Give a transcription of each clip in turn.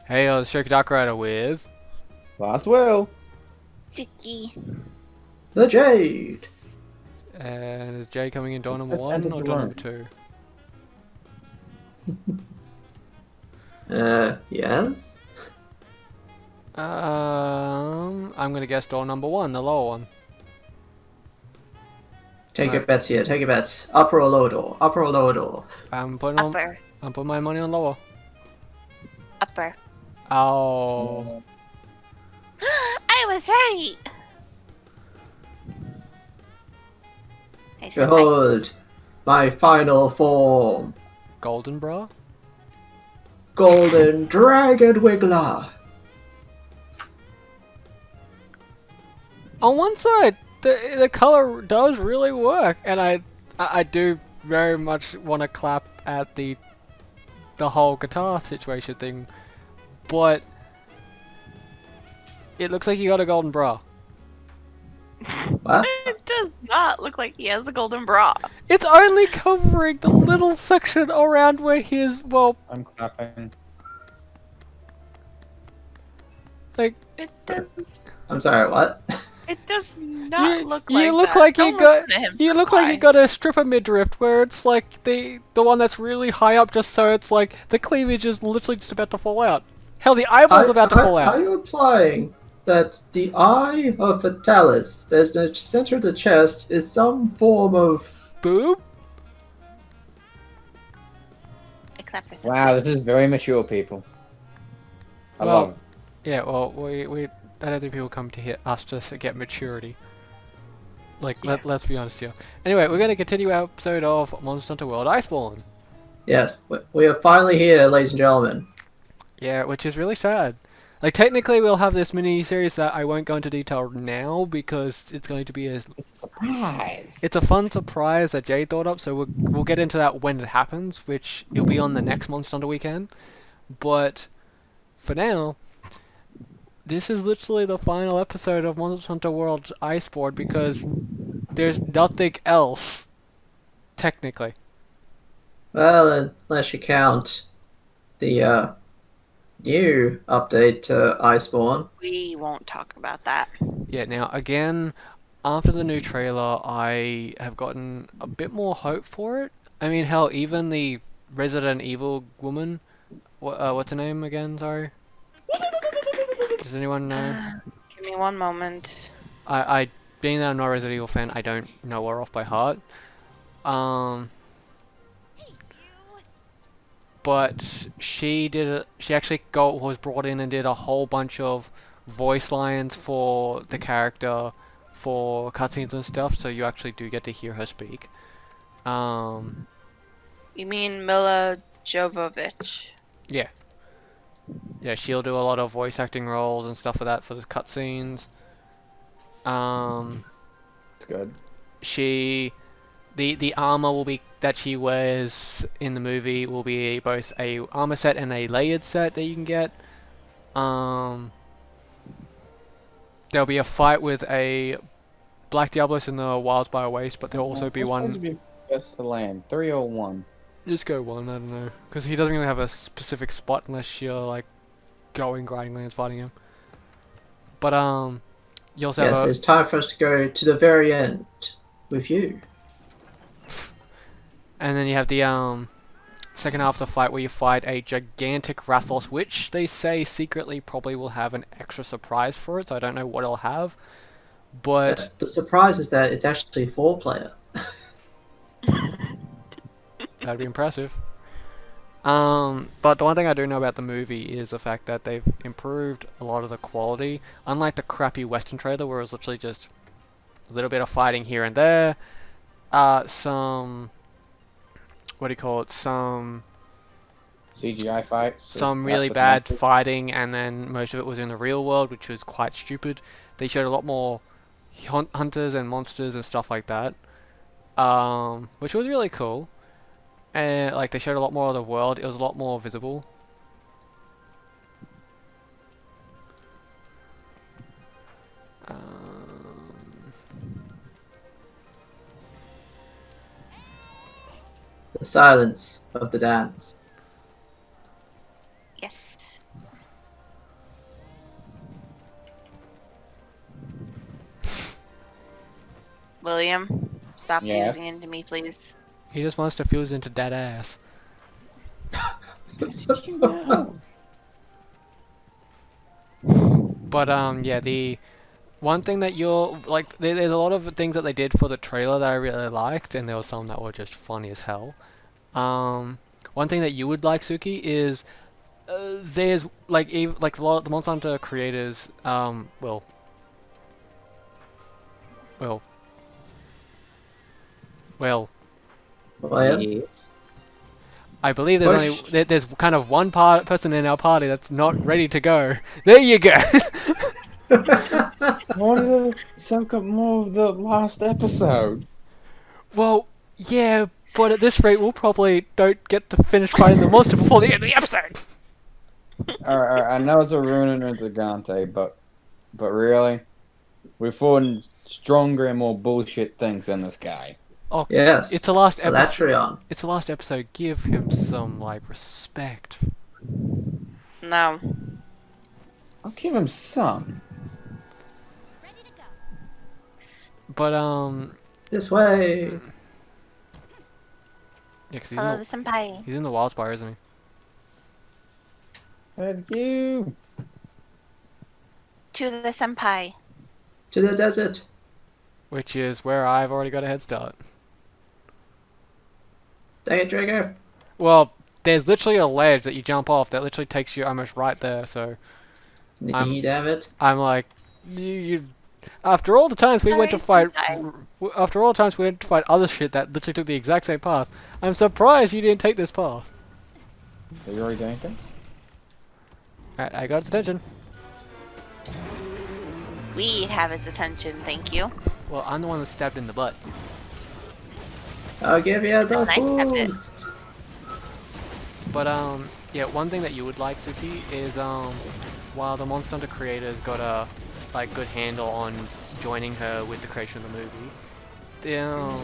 Hey, it's Shoki Dark Rider with... Last will. Suki. The Jade! And is Jay coming in door number Just 1 entered or the door room. number 2? Yes? I'm gonna guess door number 1, the lower one. Take your Right. bets here, take your bets. Upper or lower door? Upper or lower door? I'm putting my money on lower. Upper. Oh. I was right! I said Behold, my final form. Golden bra? Golden Dragon Wiggler. On one side, the color does really work, and I do very much want to clap at the whole guitar situation thing, but it looks like you got a golden bra. What? It does not look like he has a golden bra. It's only covering the little section around where his, well, I'm clapping. like, It does. I'm sorry, what? It does not look you like look that. like Don't you got listen to him, you look like you Senpai. got a stripper midriff where it's like the one that's really high up, just so it's like the cleavage is literally just about to fall out. Hell, the eyeball's about to fall Are out. you implying that the eye of Fatalis, that's the center of the chest, is some form of... Boob? Except for Wow, Senpai. this is very mature, people. I Well, love it. Yeah, well, I don't think people come to us to get maturity. Like, Yeah. let's be honest here. Anyway, we're going to continue our episode of Monster Hunter World Iceborne. Yes, we are finally here, ladies and gentlemen. Yeah, which is really sad. Like, technically we'll have this mini-series that I won't go into detail now because it's going to be It's a surprise. It's a fun surprise that Jade thought up, so we'll get into that when it happens, which it'll be on the next Monster Hunter weekend. But for now, this is literally the final episode of Monster Hunter World Iceborne because there's nothing else, technically. Well, unless you count the new update to Iceborne. We won't talk about that. Yeah, now again, after the new trailer, I have gotten a bit more hope for it. I mean, hell, even the Resident Evil woman, what's her name again? Sorry. Does anyone know? Give me one moment. I being that I'm not a Resident Evil fan, I don't know her off by heart. But she actually was brought in and did a whole bunch of voice lines for the character for cutscenes and stuff, so you actually do get to hear her speak. You mean Mila Jovovich? Yeah, she'll do a lot of voice acting roles and stuff like that for the cutscenes. It's good. The armor will be that she wears in the movie will be both a armor set and a layered set that you can get. There'll be a fight with a Black Diablos in the Wilds by a Waste, but there'll also be Which one's one. to be first to land? 3 or 1? Just go one, I don't know, because he doesn't really have a specific spot unless you're like going grinding lands fighting him. But you also Yes, have it's time for us to go to the very end with you. and then you have the second half of the fight where you fight a gigantic Rathos, which they say secretly probably will have an extra surprise for it, so I don't know what it'll have. But The surprise is that it's actually 4-player. that'd be impressive. But the one thing I do know about the movie is the fact that they've improved a lot of the quality. Unlike the crappy Western trailer where it was literally just a little bit of fighting here and there, some some CGI fights? some That's really what bad matters. fighting, and then most of it was in the real world, which was quite stupid. They showed a lot more hunters and monsters and stuff like that, which was really cool. And like they showed a lot more of the world. It was a lot more visible. Um, The silence of the dance. Yes. William, stop Yeah. fusing into me, please. He just wants to fuse into dead ass. Did you know? But yeah, the one thing that you're like, there's a lot of things that they did for the trailer that I really liked, and there were some that were just funny as hell. One thing that you would like, Suki, is there's like a lot of the Monster Hunter creators. Well, well. Well, Yes. I believe there's Push. only there's kind of one person in our party that's not ready to go. There you go. Wanted to soak up more of the last episode. Well, yeah, but at this rate, we'll probably don't get to finish fighting the monster before the end of the episode. Alright, I know it's a Runen and a Gigante, but really, we're fought stronger and more bullshit things than this guy. Oh, yes. it's the last episode. Latreon. It's the last episode. Give him some respect. No. I'll give him some. But This way. yeah, 'cause Hello, the senpai. he's in the Wildspire, isn't he? That's you. To the senpai. To the desert. Which is where I've already got a head start. Dang it, Draco. Well, there's literally a ledge that you jump off that literally takes you almost right there. So Damn it. I'm like, you. After all the times we went to fight, after all the times we went to fight other shit that literally took the exact same path, I'm surprised you didn't take this path. Are you already doing things? Alright, I got its attention. We have its attention, thank you. Well, I'm the one that stabbed in the butt. I'll give you the I kept it. boost. But yeah, one thing that you would like, Suki, is while the Monster Hunter creators got a good handle on joining her with the creation of the movie, the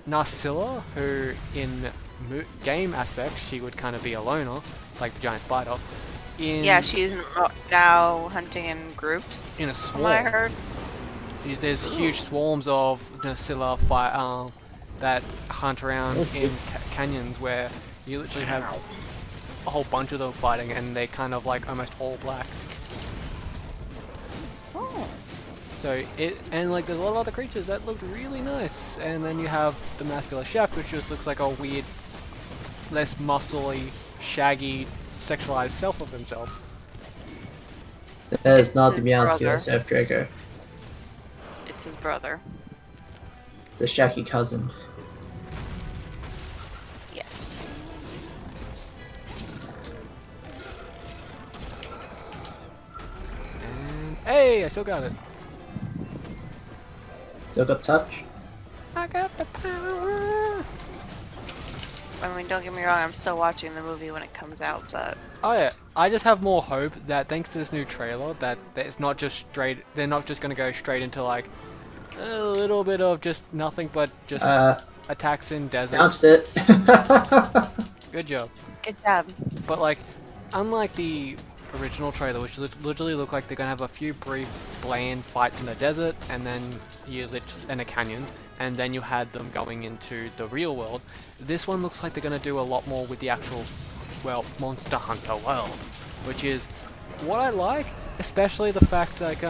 Narcilla, who in game aspects she would kind of be a loner, like the giant spider. Yeah, she's now hunting in groups. in a From what I swarm. heard. There's huge swarms of Narcilla that hunt around in canyons where you literally have a whole bunch of them fighting, and they kind of like almost all black. So like there's a lot of other creatures that looked really nice, and then you have the muscular chef, which just looks like a weird, less muscly, shaggy, sexualized self of himself. That is not It's the his Beyonce brother. Chef Draco. It's his brother. The Shaggy cousin. Yes. And hey, I still got it. Still got touch. I got the power. I mean, don't get me wrong, I'm still watching the movie when it comes out, but Oh yeah, I just have more hope that thanks to this new trailer that it's not just straight. They're not just gonna go straight into like a little bit of just nothing but just attacks in desert. Bounced it. Good job. good job. But like, unlike the original trailer, which literally looked like they're gonna have a few brief, bland fights in the desert, and then in a canyon, and then you had them going into the real world. This one looks like they're gonna do a lot more with the actual, well, Monster Hunter world, which is what I like, especially the fact like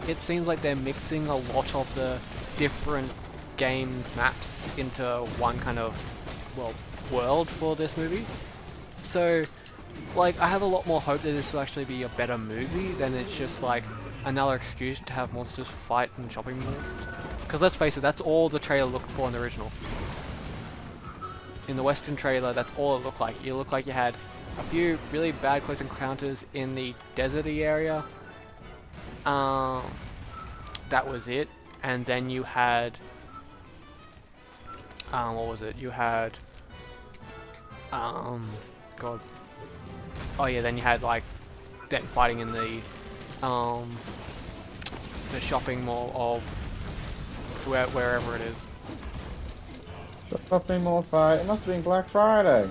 it seems like they're mixing a lot of the different games maps into one kind of, well, world for this movie. So like, I have a lot more hope that this will actually be a better movie than it's just like another excuse to have monsters fight in shopping malls. Because let's face it, that's all the trailer looked for in the original. In the Western trailer, that's all it looked like. It looked like you had a few really bad close encounters in the deserty area. That was it. And then you had... what was it? You had... God. Oh yeah, then you had like them fighting in the shopping mall of wherever it is. Shopping mall fight. It must have been Black Friday.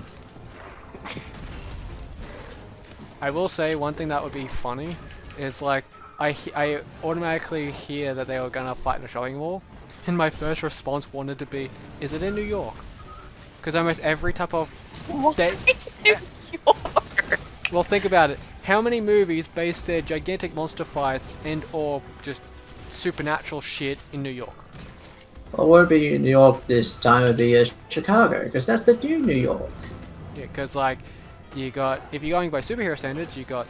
I will say one thing that would be funny is like I automatically hear that they were gonna fight in a shopping mall, And my first response wanted to be, is it in New York? Because almost every type of... New York. Well, think about it. How many movies base their gigantic monster fights and or just supernatural shit in New York? Well, it won't be New York this time, it'll be Chicago, because that's the new New York. Yeah, because like, you got, if you're going by superhero standards, you got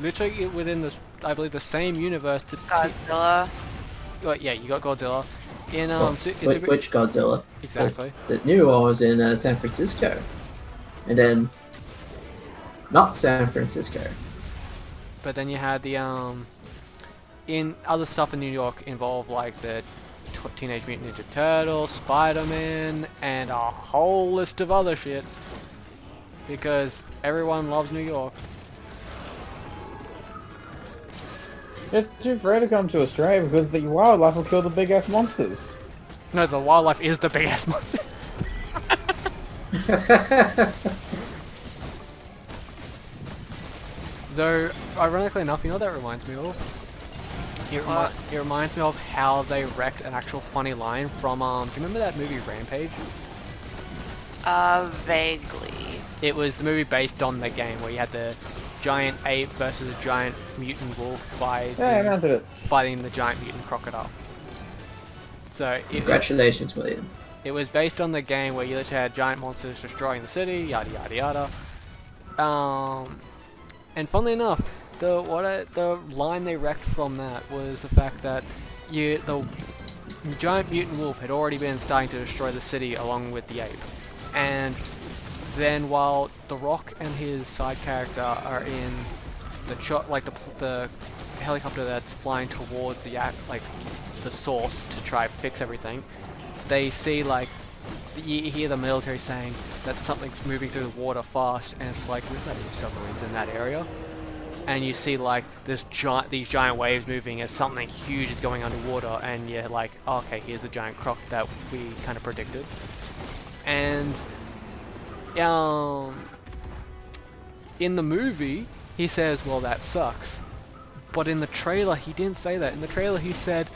literally within this, I believe, the same universe to... Godzilla. Well, yeah, you got Godzilla. In, Which Godzilla? Exactly. The new one was in San Francisco. And then... not San Francisco. But then you had the, in other stuff in New York involved like the Teenage Mutant Ninja Turtles, Spider-Man, and a whole list of other shit. Because everyone loves New York. It's too afraid to come to Australia because the wildlife will kill the big ass monsters. No, the wildlife is the big ass monster. Though, ironically enough, you know what that reminds me of? It reminds me of how they wrecked an actual funny line from, do you remember that movie Rampage? Vaguely. It was the movie based on the game where you had the giant ape versus giant mutant wolf fight. Yeah, I mounted it. Fighting the giant mutant crocodile. So Congratulations, William. it was based on the game where you literally had giant monsters destroying the city, yada yada yada. And funnily enough, the line they wrecked from that was the fact that the giant mutant wolf had already been starting to destroy the city along with the ape, and then while The Rock and his side character are in the helicopter that's flying towards the source to try fix everything, they see you hear the military saying that something's moving through the water fast, and it's like, we've got any submarines in that area. And you see these giant waves moving as something huge is going underwater, and you're like, oh, okay, here's a giant croc that we kind of predicted. And in the movie, he says, well, that sucks. But in the trailer, he didn't say that. In the trailer, he said,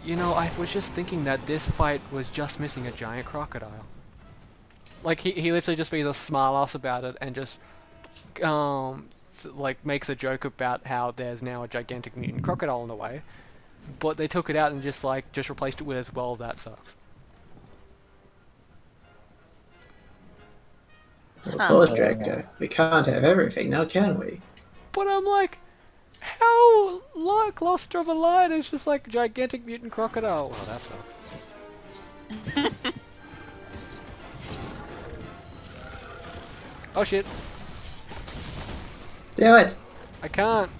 you know, I was just thinking that this fight was just missing a giant crocodile. Like, he literally just being a smart ass about it and just, makes a joke about how there's now a gigantic mutant crocodile on the way. But they took it out and just replaced it with, well, that sucks. Of course, Draco. We can't have everything now, can we? But I'm like, how lackluster of a line is just like gigantic mutant crocodile? Well, that sucks. Oh shit. Do it! I can't.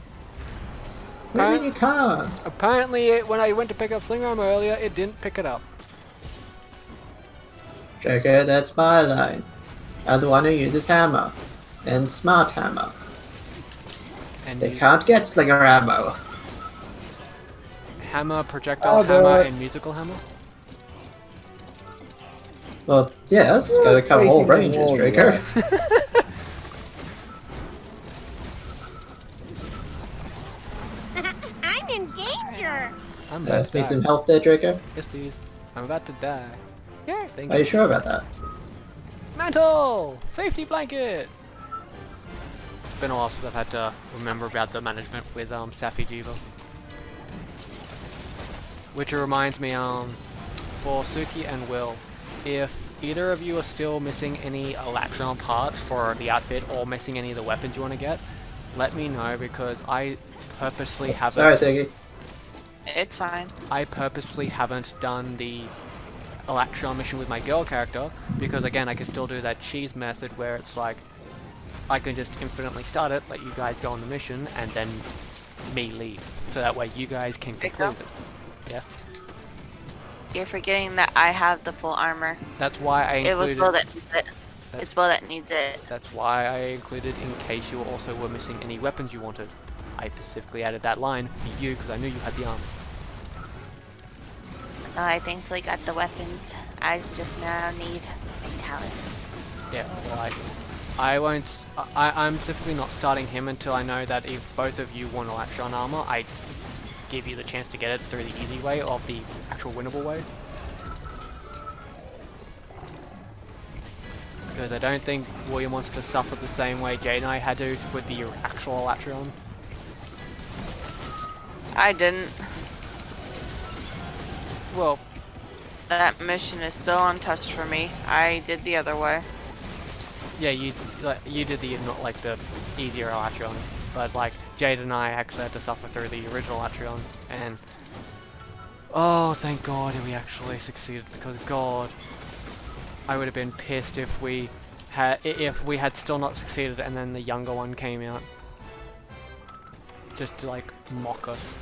Maybe you can't. Apparently, when I went to pick up Sling Armor earlier, it didn't pick it up. Draco, that's my line. I'm the one who uses hammer. And smart hammer. And They can't get slinger ammo. Hammer, projectile I'll do hammer, it. and musical hammer? Well, yes, gotta cover all Facing the ranges, wall, Draco. yeah. I'm in danger. I'm about to Need die. some help there, Draco? Yes, please. I'm about to die. Yeah, thank Are you. you sure about that? Mantle! Safety blanket! It's been a while since I've had to remember about the management with Safi Jiva. Which reminds me, for Suki and Will, if either of you are still missing any electron parts for the outfit or missing any of the weapons you want to get, let me know, because I purposely haven't... Sorry, Suki. It's fine. I purposely haven't done the Electron mission with my girl character, because again, I can still do that cheese method where it's like, I can just infinitely start it, let you guys go on the mission, and then me leave. So that way you guys can Draco? complete it. Yeah. You're forgetting that I have the full armor. That's why I It was included... Bo that needs it. It's Bo that needs it. That's why I included in case you also were missing any weapons you wanted. I specifically added that line for you because I knew you had the armor. No, I thankfully got the weapons. I just now need Vitalis. Yeah, well, I won't... I'm specifically not starting him until I know that if both of you want Electron armor, I give you the chance to get it through the easy way of the actual winnable way. Because I don't think William wants to suffer the same way Jade and I had to with the actual Alatreon. I didn't. Well, That mission is still untouched for me. I did the other way. yeah, you did the not like the easier Alatreon, but like Jade and I actually had to suffer through the original Alatreon, and oh, thank God we actually succeeded, because God, I would have been pissed if we had still not succeeded and then the younger one came out just to like mock us.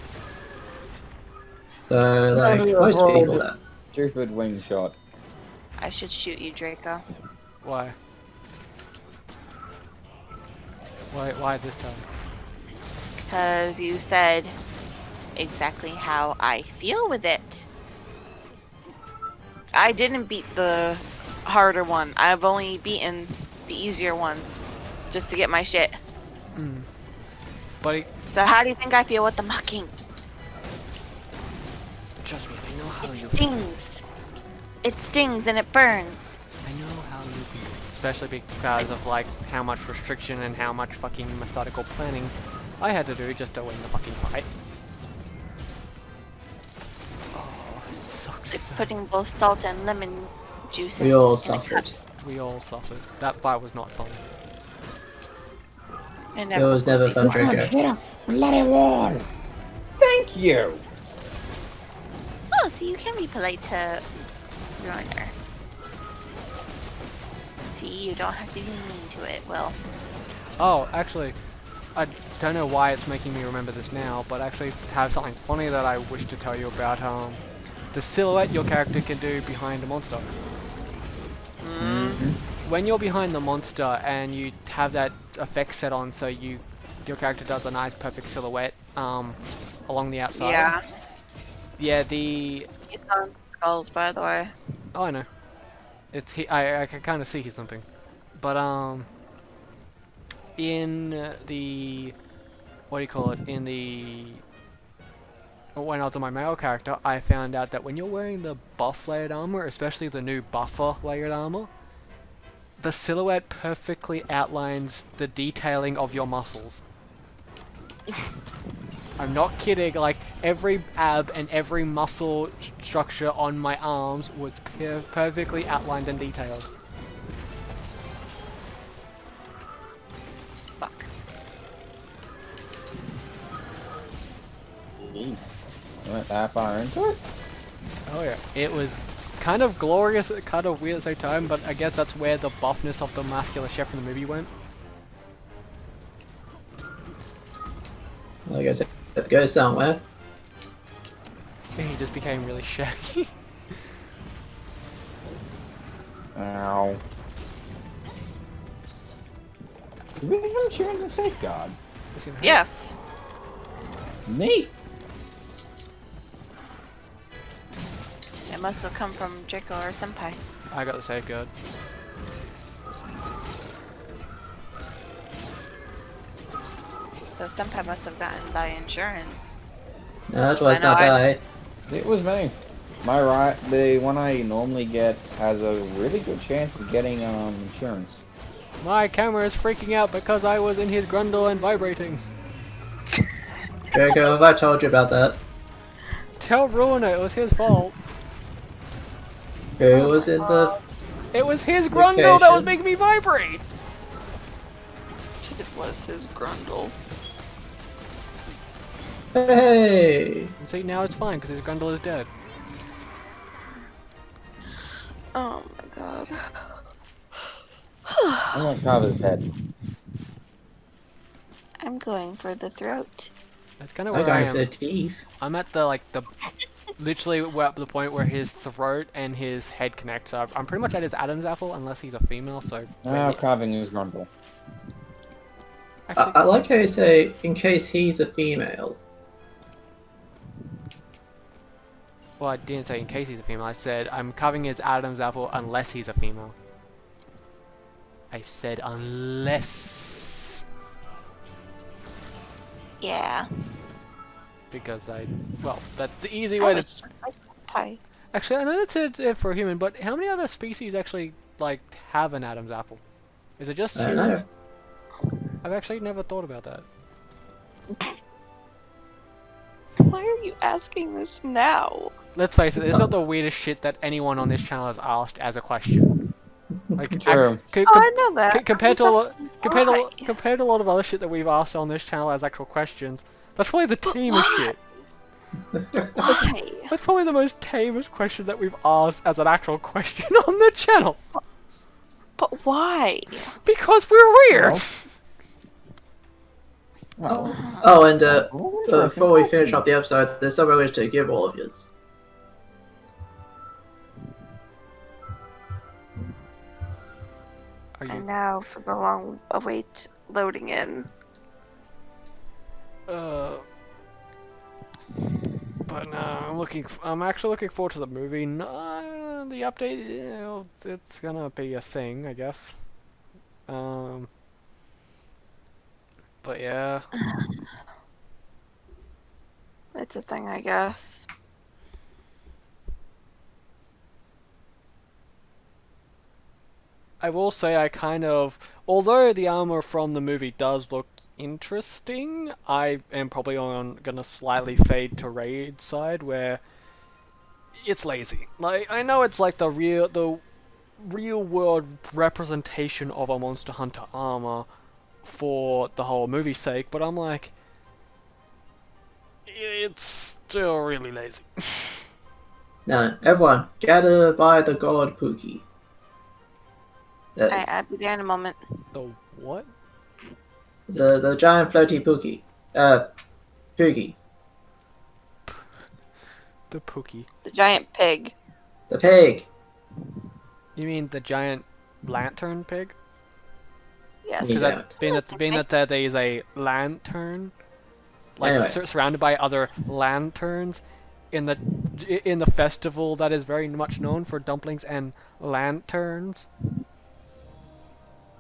So, like, most people that. Stupid wing shot. I should shoot you, Draco. Why? Why this time? Because you said exactly how I feel with it. I didn't beat the harder one. I've only beaten the easier one just to get my shit. Buddy, So how do you think I feel with the mocking? trust me, I know how It you feel. stings. It stings and it burns. I know how you feel. Especially because of like how much restriction and how much fucking methodical planning I had to do just to win the fucking fight. Oh, it sucks. It's So putting both salt and lemon juice in We all in a suffered. cup. we all suffered. That fight was not fun. It It was will never be. fun, Trying to Draco. hit a bloody wall. Thank you. Oh, so you can be polite to Ruiner. See, you don't have to be mean to it. Well, Oh, actually, I don't know why it's making me remember this now, but I actually have something funny that I wish to tell you about the silhouette your character can do behind a monster. When you're behind the monster and you have that effect set on so your character does a nice perfect silhouette along the outside. yeah. Yeah, He's on skulls, by the way. oh, I know. I can kind of see he's something. But in the what do you call it? When I was on my male character, I found out that when you're wearing the buff layered armor, especially the new buffer layered armor, the silhouette perfectly outlines the detailing of your muscles. I'm not kidding, like every ab and every muscle structure on my arms was perfectly outlined and detailed. Fuck. Jeez. I went that far into it? Oh yeah, it was kind of glorious, kind of weird at the same time, but I guess that's where the buffness of the muscular chef in the movie went. Like I said, it goes somewhere. He just became really shaggy. Ow. Did we have insurance and safeguard? Yes. Neat. It must have come from Draco or Senpai. I got the safeguard. So Senpai must have gotten the insurance. No, it was I know, not I- I. It was me. My right, the one I normally get has a really good chance of getting insurance. My camera is freaking out because I was in his grundle and vibrating. Draco, have I told you about that? Tell Ruiner it was his fault. Who was in the... It was his grundle that was Vacation. making me vibrate. It was his grundle. Hey! And see, now it's fine because his grundle is dead. Oh my god. I'm gonna carve his head. I'm going for the throat. That's kind of I'm where I going for the am. teeth. I'm at literally we're at the point where his throat and his head connect. So I'm pretty much at his Adam's apple, unless he's a female. So Now carving his grundle. actually, I like how you say, in case he's a female. well, I didn't say in case he's a female. I said I'm carving his Adam's apple unless he's a female. I said unless. Yeah. because that's the easy I way to. was just like pie. Actually, I know that's it for a human, but how many other species actually like have an Adam's apple? Is it just I don't humans? know. I've actually never thought about that. Why are you asking this now? Let's face it, it's not the weirdest shit that anyone on this channel has asked as a question. Like, True. Oh, I know that. compared to a lot, Why? compared to a lot of other shit that we've asked on this channel as actual questions, that's probably the tamest shit. Why? That's probably the most tamest question that we've asked as an actual question on the channel. But why? Because we're weird. Well, Oh, and interesting before we question. finish up the episode, there's something I wish to give all of you. Are And you? now for the long await loading in. But no, I'm actually looking forward to the movie. No, the update, it's gonna be a thing, I guess. But yeah, It's a thing, I guess. I will say although the armor from the movie does look interesting, I am probably gonna slightly fade to Raid's side where it's lazy. Like, I know it's like the real world representation of a Monster Hunter armor for the whole movie's sake, but I'm like, it's still really lazy. Now, everyone, gather by the god Pookie. I'll be there in a moment. The what? The giant floaty Pookie. Pookie. The Pookie. The giant pig. The pig. You mean the giant lantern pig? Yes. Yeah. Because being that there is a lantern, like Anyway. surrounded by other lanterns, in the festival that is very much known for dumplings and lanterns.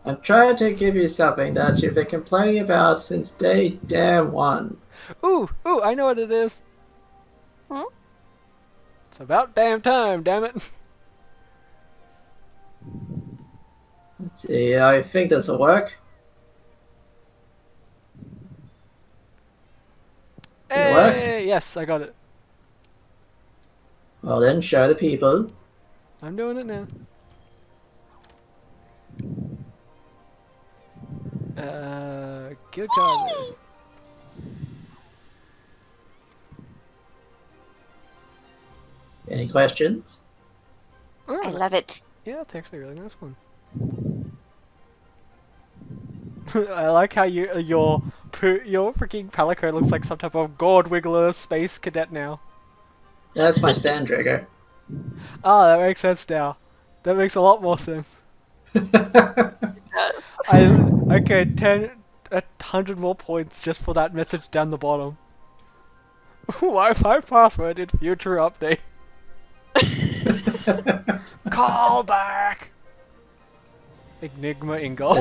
I'm trying to give you something that you've been complaining about since day damn one. Ooh, I know what it is. Hmm? It's about damn time, damn it. Let's see, I think this will work. It'll work? Hey, yes, I got it. Well then, show the people. I'm doing it now. Good job. Any questions? Oh, I love it. yeah, it's actually a really nice one. I like how your freaking Palico looks like some type of God Wiggler space cadet now. That's my stand trigger. Ah, that makes sense now. That makes a lot more sense. Yes. Okay, 100 more points just for that message down the bottom. Wi-Fi password in future update. Call back. Enigma Ingle.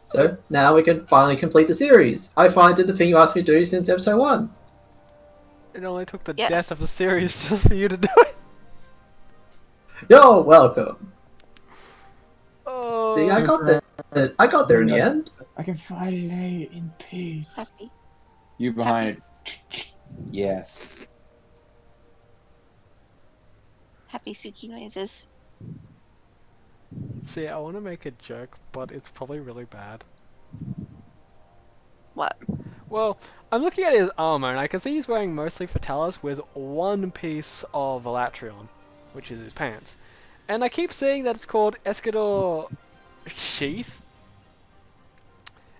So now we can finally complete the series. I finally did the thing you asked me to do since episode 1. It only took the Yes. death of the series just for you to do it. You're welcome. Oh, See, I got there. I got there in the end. I can finally lay in peace. Happy. You behind it. Yes. Happy Suki noises. See, I want to make a joke, but it's probably really bad. What? Well, I'm looking at his armor, and I can see he's wearing mostly Fatalis with one piece of Elatrion, which is his pants. And I keep saying that it's called Escador Sheath.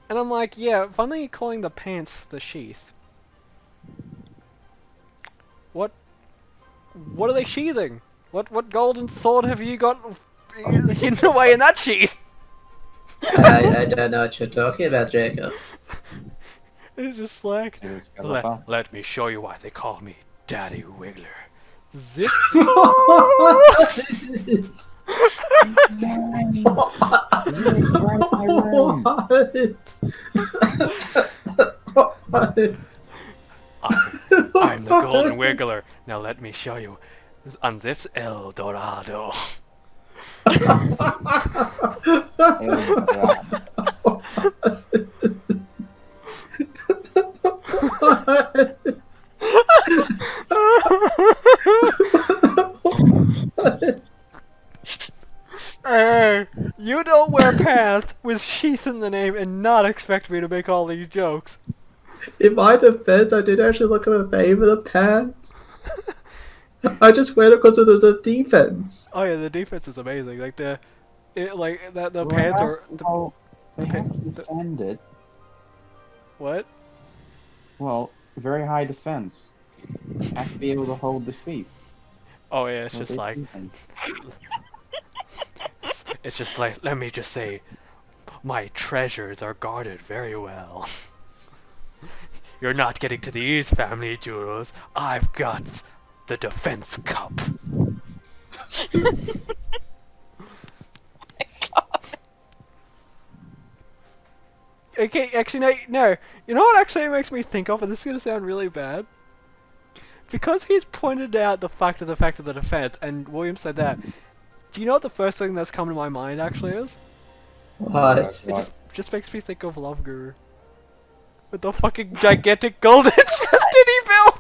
And I'm like, yeah, funny calling the pants the sheath. What are they sheathing? What golden sword have you got hidden away in that sheath? I don't know what you're talking about, Draco. It's just like, Serious Skeletor. let me show you why they call me Daddy Wiggler. Zip. You break my room. I'm the Golden Wiggler. Now let me show you. This unzips El Dorado. Hey, you don't wear pants with sheath in the name and not expect me to make all these jokes. In my defense, I did actually look at the name of the pants. I just wear it because of the defense. Oh yeah, the defense is amazing. Like the Well, pants are they pa- have to defend it. what? Well, very high defense. Have to be able to hold the sheep. Oh yeah, it's What just they like thinking. it's just like, let me just say, my treasures are guarded very well. You're not getting to these family jewels. I've got the defense cup. Okay, actually, no. You know what actually makes me think of, and this is going to sound really bad? Because he's pointed out the fact of the defense, and William said that, do you know what the first thing that's come to my mind actually is? What? It just makes me think of Love Guru. With the fucking gigantic golden chest in evil!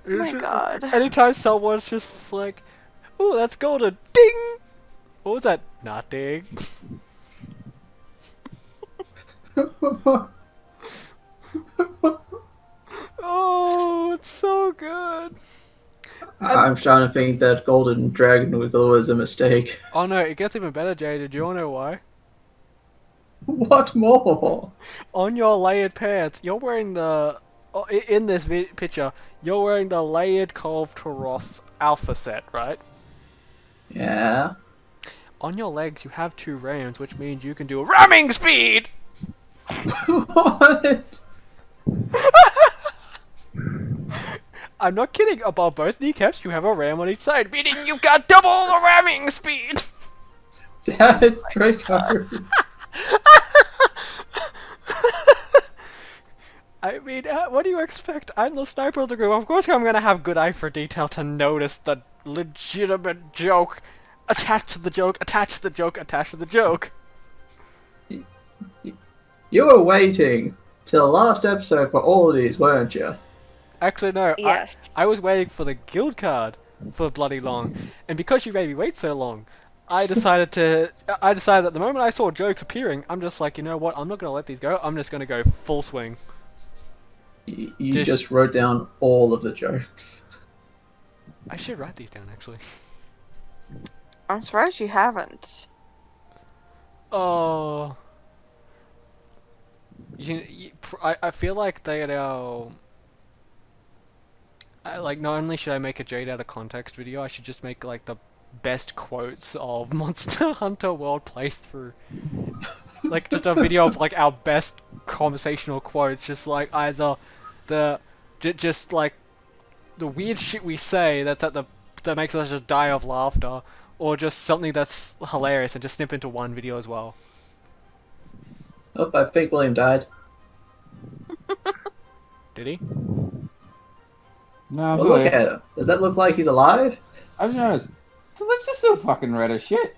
Oh my god. Anytime someone's just like, ooh, that's golden, ding! What was that? Not ding. Oh, it's so good. I'm trying to think that Golden Dragon Wiggle was a mistake. Oh no, it gets even better, Jade. Did you all know why? What more? On your layered pants, you're wearing the... in this picture, you're wearing the layered Cove Taros alpha set, right? Yeah. On your legs, you have 2 rams, which means you can do ramming speed! What? I'm not kidding. Above both kneecaps, you have a ram on each side, meaning you've got double the ramming speed! Damn it, Draco. I mean, what do you expect? I'm the sniper of the group. Of course I'm gonna have good eye for detail to notice the legitimate joke attached to the joke, attached to the joke, attached to the joke. You were waiting till the last episode for all of these, weren't you? Actually, no. Yes. I was waiting for the guild card for bloody long, and because you made me wait so long, I decided that the moment I saw jokes appearing, I'm just like, you know what? I'm not gonna let these go. I'm just gonna go full swing. You just wrote down all of the jokes. I should write these down actually. I'm surprised you haven't. Oh. I feel like they are. Like, not only should I make a Jade out of context video, I should just make like the best quotes of Monster Hunter World playthrough. Like just a video of like our best conversational quotes, just like either just like the weird shit we say that makes us just die of laughter, or just something that's hilarious and just snip into one video as well. Oh, I think William died. Did he? No, Well, absolutely. look at him. Does that look like he's alive? I've noticed the lips are still fucking red as shit.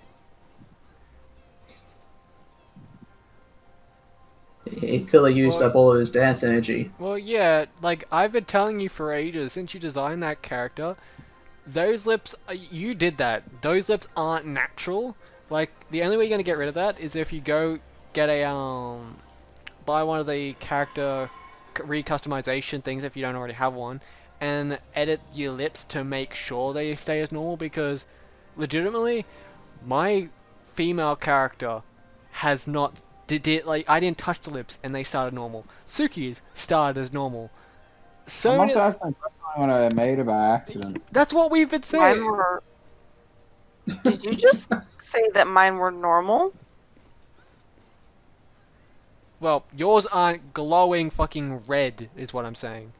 He could have used up all of his dance energy. Well, yeah, like, I've been telling you for ages, since you designed that character, those lips, you did that. Those lips aren't natural. Like, the only way you're gonna get rid of that is if you go get a, buy one of the character recustomization things if you don't already have one, and edit your lips to make sure they stay as normal, because, legitimately, my female character has not... like, I didn't touch the lips and they started normal. Suki's started as normal. So I must have asked my question when I made it by accident. that's what we've been Mine saying. were. Did you just say that mine were normal? Well, yours aren't glowing fucking red, is what I'm saying.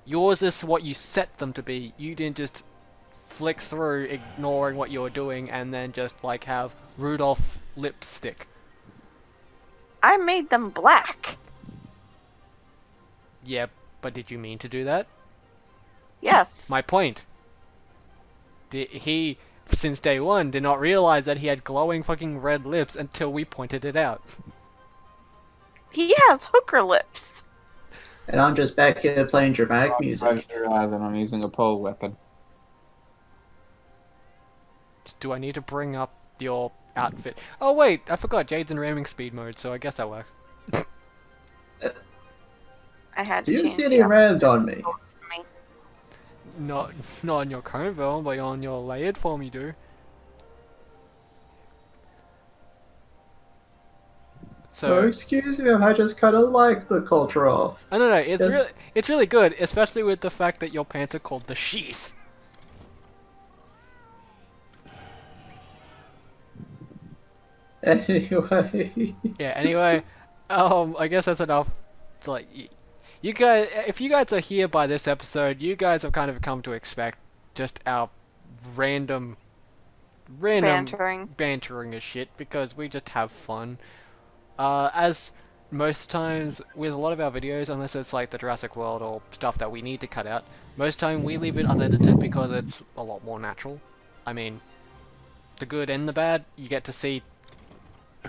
Yours is what you set them to be. You didn't just flick through ignoring what you were doing and then just like have Rudolph lipstick. I made them black. Yeah, but did you mean to do that? Yes. My point. He, since day one, did not realize that he had glowing fucking red lips until we pointed it out. He has hooker lips. And I'm just back here playing dramatic I music. just realised that I'm using a pole weapon. Do I need to bring up your outfit? Oh wait, I forgot Jade's in ramming speed mode, so I guess that works. I had Do to you change see the any rams on me? outfit for me. Not on your current form, but on your layered form you do. Oh, So excuse me, I just kind of like the culture off. I don't know. It's Yes. really good, especially with the fact that your pants are called the sheath. Anyway. Yeah. Anyway, I guess that's enough. Like, you guys, if you guys are here by this episode, you guys have kind of come to expect just our random bantering as shit because we just have fun. As most times with a lot of our videos, unless it's like the Jurassic World or stuff that we need to cut out, most time we leave it unedited because it's a lot more natural. I mean, the good and the bad, you get to see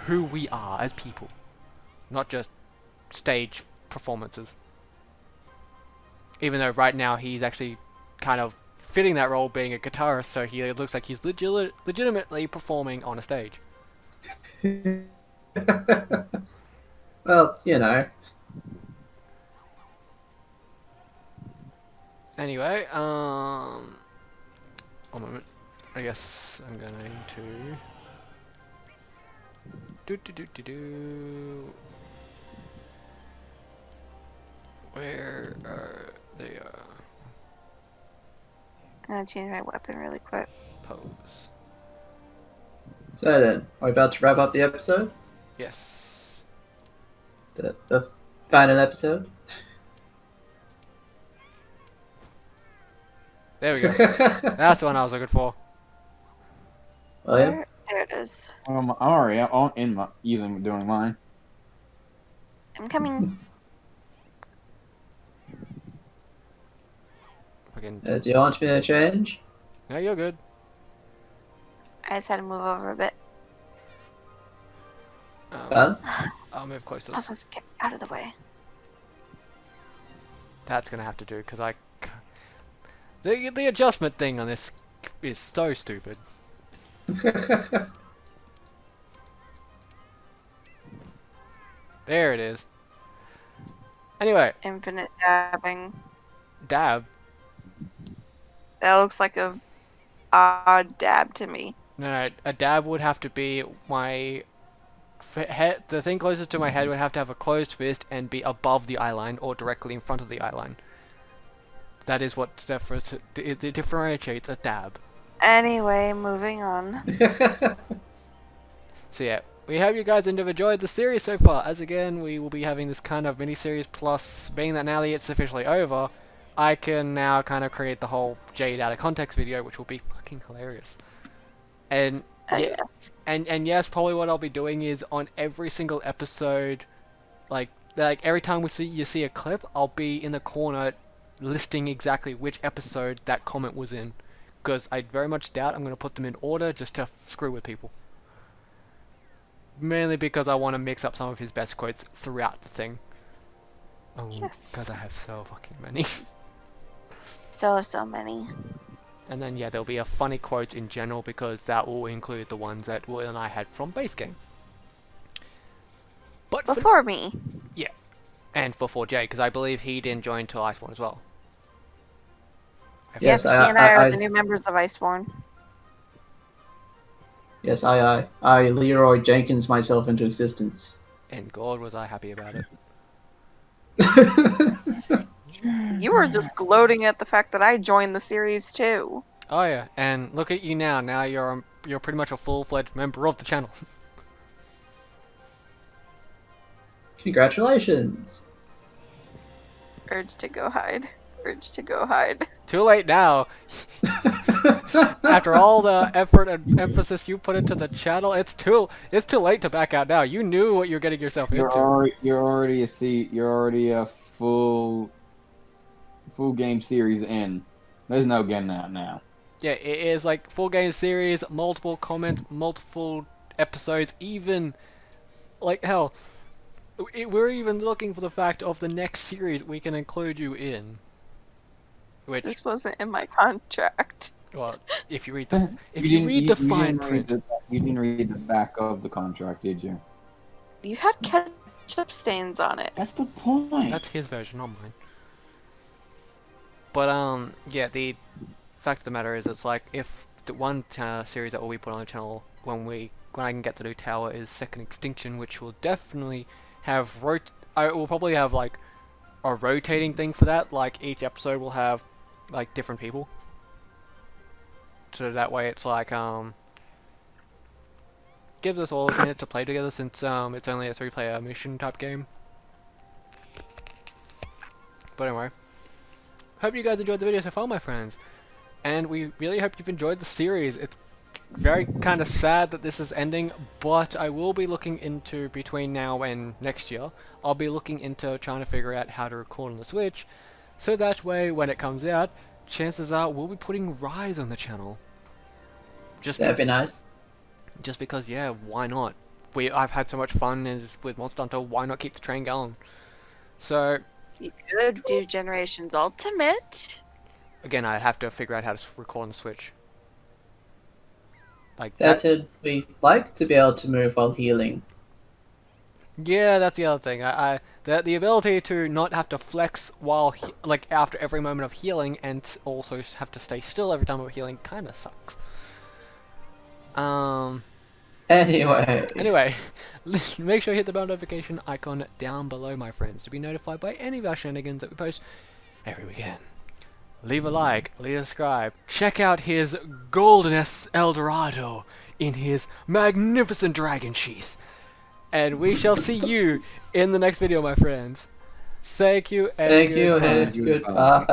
who we are as people, not just stage performances. Even though right now he's actually kind of fitting that role being a guitarist, so he looks like he's legitimately performing on a stage. Well, you know. Anyway, one moment. I guess I'm going to Where are they? I'm gonna change my weapon really quick. Pose. So then, are we about to wrap up the episode? Yes. The final episode? There we go. That's the one I was looking for. William? There it is. I'm already doing mine. I'm coming. Fucking. Do you want me to change? No, you're good. I just had to move over a bit. Done? I'll move closer. Get out of the way. That's gonna have to do because the adjustment thing on this is so stupid. There it is. Anyway, Infinite dabbing. dab. That looks like a odd dab to me. No, a dab would have to be my head. The thing closest to my head would have to have a closed fist and be above the eye line or directly in front of the eye line. That is what differentiates a dab. Anyway, moving on. So yeah, we hope you guys have enjoyed the series so far. As again, we will be having this kind of mini-series, plus being that now that it's officially over, I can now kind of create the whole Jade out of context video, which will be fucking hilarious. And yeah, and yes, probably what I'll be doing is on every single episode, like every time you see a clip, I'll be in the corner listing exactly which episode that comment was in, because I very much doubt I'm going to put them in order just to screw with people. Mainly because I want to mix up some of his best quotes throughout the thing. Oh, Yes. because I have so fucking many. So many. And then yeah, there'll be a funny quotes in general because that will include the ones that Will and I had from base game. But Before me. and before Jade, because I believe he didn't join till Iceborne as well. Yes, Yep, he and I are I- the new members of Iceborne. Yes, I Leroy Jenkins myself into existence. And God was I happy about it. You were just gloating at the fact that I joined the series too. Oh yeah, and look at you now. Now you're pretty much a full-fledged member of the channel. Congratulations. Urge to go hide. Urge to go hide. Too late now. After all the effort and emphasis you put into the channel, it's too late to back out now. You knew what you're getting yourself into. You're already a full game series in. There's no getting out now. Yeah, it is like full game series, multiple comments, multiple episodes, even like hell. We're even looking for the fact of the next series we can include you in. Which, This wasn't in my contract. well, if you read the fine print, You didn't read the back of the contract, did you? You had ketchup stains on it. That's the point. that's his version, not mine. But yeah, the fact of the matter is, it's like if the one series that will be put on the channel when I can get the new tower is Second Extinction, which will definitely have I will probably have like a rotating thing for that. Like each episode will have like different people, so that way it's like gives us all a chance to play together, since it's only a 3-player mission type game. But anyway, hope you guys enjoyed the video so far, my friends, and we really hope you've enjoyed the series. It's very kind of sad that this is ending, but I will be looking into, between now and next year, I'll be looking into trying to figure out how to record on the Switch, so that way when it comes out, chances are we'll be putting Rise on the channel. That'd be nice. Just because, yeah, why not? I've had so much fun with Monster Hunter, why not keep the train going? So, You could do Generations Ultimate. again, I'd have to figure out how to record on the Switch. Like That'd we like to be able to move while healing. yeah, that's the other thing. The ability to not have to flex while like after every moment of healing, and also have to stay still every time we're healing, kind of sucks. Anyway, make sure you hit the bell notification icon down below, my friends, to be notified by any of our shenanigans that we post every weekend. Leave a like, leave a subscribe, check out his golden Eldorado in his magnificent dragon sheath, and we shall see you in the next video, my friends. Thank you and Thank you goodbye. and goodbye.